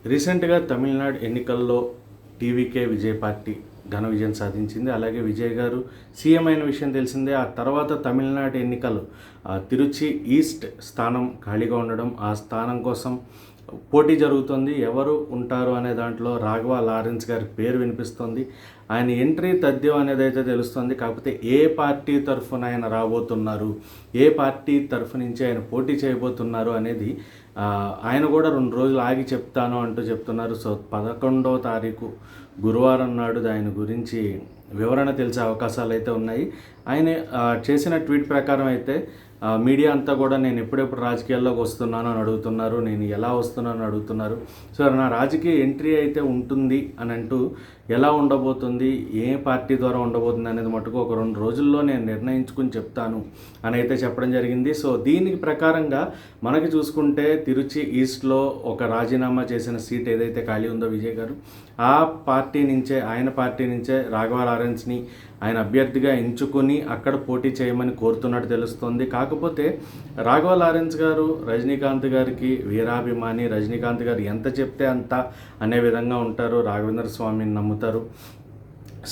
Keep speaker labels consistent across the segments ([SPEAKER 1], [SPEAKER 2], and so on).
[SPEAKER 1] రీసెంట్‌గా తమిళనాడు ఎన్నికల్లో TVK Vijay party ఘన విజయం సాధించింది. అలాగే విజయ్ గారు సీఎం అయిన విషయం తెలిసిందే. ఆ తర్వాత తమిళనాడు ఎన్నికలు తిరుచి ఈస్ట్ స్థానం ఖాళీగా ఉండడం, ఆ స్థానం కోసం పోటీ జరుగుతుంది. ఎవరు ఉంటారు అనే దాంట్లో రాఘవ లారెన్స్ గారి పేరు వినిపిస్తుంది. ఆయన ఎంట్రీ తథ్యం అనేదైతే తెలుస్తుంది. కాకపోతే ఏ పార్టీ తరఫున ఆయన రాబోతున్నారు, ఏ పార్టీ తరఫు నుంచి ఆయన పోటీ చేయబోతున్నారు అనేది ఆయన కూడా 2 రోజులు ఆగి చెప్తాను అంటూ చెప్తున్నారు. సో 11వ తారీఖు గురువారం నాడు ఆయన గురించి వివరణ తెలిసే అవకాశాలు అయితే ఉన్నాయి. ఆయన చేసిన ట్వీట్ ప్రకారం అయితే మీడియా అంతా కూడా నేను ఎప్పుడెప్పుడు రాజకీయాల్లోకి వస్తున్నాను అని అడుగుతున్నారు, నేను ఎలా వస్తున్నాను అడుగుతున్నారు. సో నా రాజకీయ ఎంట్రీ అయితే ఉంటుంది అని అంటూ ఎలా ఉండబోతుంది, ఏ పార్టీ ద్వారా ఉండబోతుంది అనేది మటుకు ఒక 2 రోజుల్లో నేను నిర్ణయించుకుని చెప్తాను అని అయితే చెప్పడం జరిగింది. సో దీనికి ప్రకారంగా మనకి చూసుకుంటే తిరుచి ఈస్ట్లో ఒక రాజీనామా చేసిన సీట్ ఏదైతే ఖాళీ ఉందో విజయ్ గారు, ఆ పార్టీ నుంచే ఆయన పార్టీ నుంచే రాఘవ లారెన్స్ని ఆయన అభ్యర్థిగా ఎంచుకొని అక్కడ పోటీ చేయమని కోరుతున్నట్టు తెలుస్తోంది. కాకపోతే రాఘవ లారెన్స్ గారు రజనీకాంత్ గారికి వీరాభిమాని, రజనీకాంత్ గారు ఎంత చెప్తే అంత అనే విధంగా ఉంటారు, రాఘవేంద్ర స్వామిని నమ్ముతారు.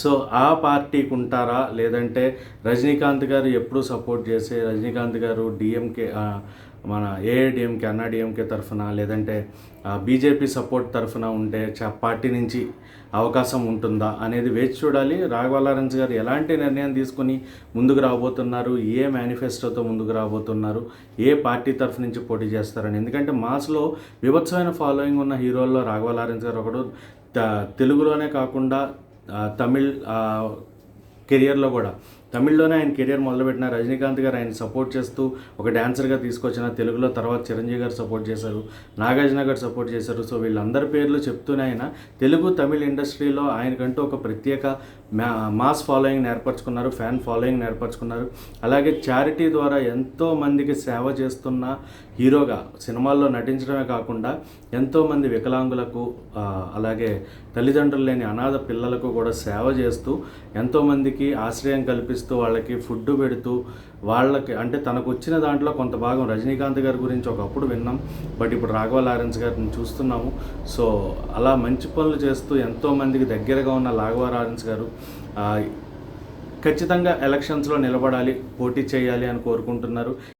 [SPEAKER 1] సో ఆ పార్టీకి ఉంటారా, లేదంటే రజనీకాంత్ గారు ఎప్పుడూ సపోర్ట్ చేసే రజనీకాంత్ గారు డిఎంకే మన ఏఐడిఎంకే అన్నాడీఎంకే తరఫున, లేదంటే బీజేపీ సపోర్ట్ తరఫున ఉంటే పార్టీ నుంచి అవకాశం ఉంటుందా అనేది వేచి చూడాలి. రాఘవ లారెన్స్ గారు ఎలాంటి నిర్ణయం తీసుకుని ముందుకు రాబోతున్నారు, ఏ మేనిఫెస్టోతో ముందుకు రాబోతున్నారు, ఏ పార్టీ తరఫు నుంచి పోటీ చేస్తారని. ఎందుకంటే మాస్లో విభత్సమైన ఫాలోయింగ్ ఉన్న హీరోల్లో రాఘవ లారెన్స్ గారు ఒకడు. తెలుగులోనే కాకుండా తమిళ్ కెరియర్లో కూడా తమిళ్లోనే ఆయన కెరియర్ మొదలుపెట్టిన రజనీకాంత్ గారు ఆయన సపోర్ట్ చేస్తూ ఒక డ్యాన్సర్గా తీసుకొచ్చిన, తెలుగులో తర్వాత చిరంజీవి గారు సపోర్ట్ చేశారు, నాగార్జున గారు సపోర్ట్ చేశారు. సో వీళ్ళందరి పేర్లు చెప్తూనే ఆయన తెలుగు తమిళ్ ఇండస్ట్రీలో ఆయనకంటూ ఒక ప్రత్యేక మాస్ ఫాలోయింగ్ ఏర్పరచుకున్నారు, ఫ్యాన్ ఫాలోయింగ్ ఏర్పరచుకున్నారు. అలాగే చారిటీ ద్వారా ఎంతోమందికి సేవ చేస్తున్న హీరోగా సినిమాల్లో నటించడమే కాకుండా ఎంతోమంది వికలాంగులకు అలాగే తల్లిదండ్రులు లేని అనాథ పిల్లలకు కూడా సేవ చేస్తూ ఎంతోమందికి ఆశ్రయం కల్పిస్తూ వాళ్ళకి ఫుడ్ పెడుతూ వాళ్ళకి అంటే తనకు వచ్చిన దాంట్లో కొంత భాగం రజనీకాంత్ గారి గురించి ఒకప్పుడు విన్నాం, బట్ ఇప్పుడు రాఘవ లారెన్స్ గారిని చూస్తున్నాము. సో అలా మంచి పనులు చేస్తూ ఎంతోమందికి దగ్గరగా ఉన్న రాఘవ లారెన్స్ గారు ఖచ్చితంగా ఎలక్షన్స్లో నిలబడాలి, పోటీ చేయాలి అని కోరుకుంటున్నారు.